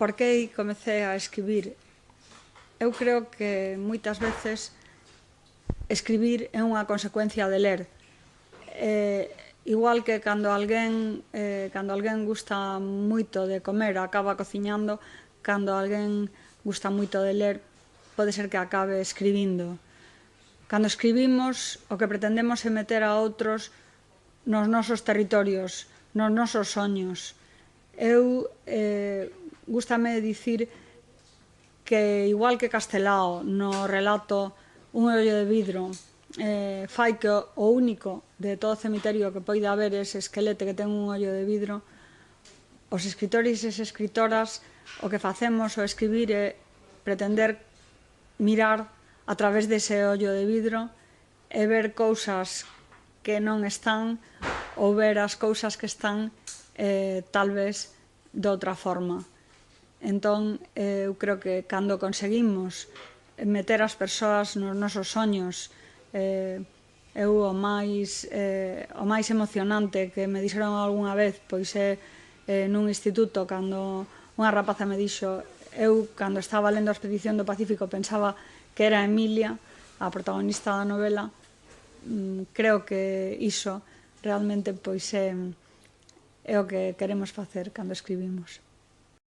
por que comecei a escribir? Eu creo que moitas veces escribir é unha consecuencia de ler. Igual que cando alguén gusta moito de comer, acaba cociñando, cando alguén gusta moito de ler, pode ser que acabe escribindo. Cando escribimos, o que pretendemos é meter a outros nos nosos territorios, nos nosos soños. Eu gústame dicir que, igual que Castelao no relato Un ollo de vidro fai que o único de todo o cemiterio que poida haber ese esquelete que ten un ollo de vidro, os escritores e as escritoras o que facemos ao escribir é pretender mirar a través dese ollo de vidro e ver cousas que non están ou ver as cousas que están tal vez de outra forma. Entón, eu creo que cando conseguimos meter as persoas nos nosos soños, eu o máis emocionante que me dixeron algunha vez pois é nun instituto, cando unha rapaza me dixo, eu cando estaba lendo A expedición do Pacífico pensaba que era Emilia, a protagonista da novela. Creo que iso realmente pois é o que queremos facer cando escribimos.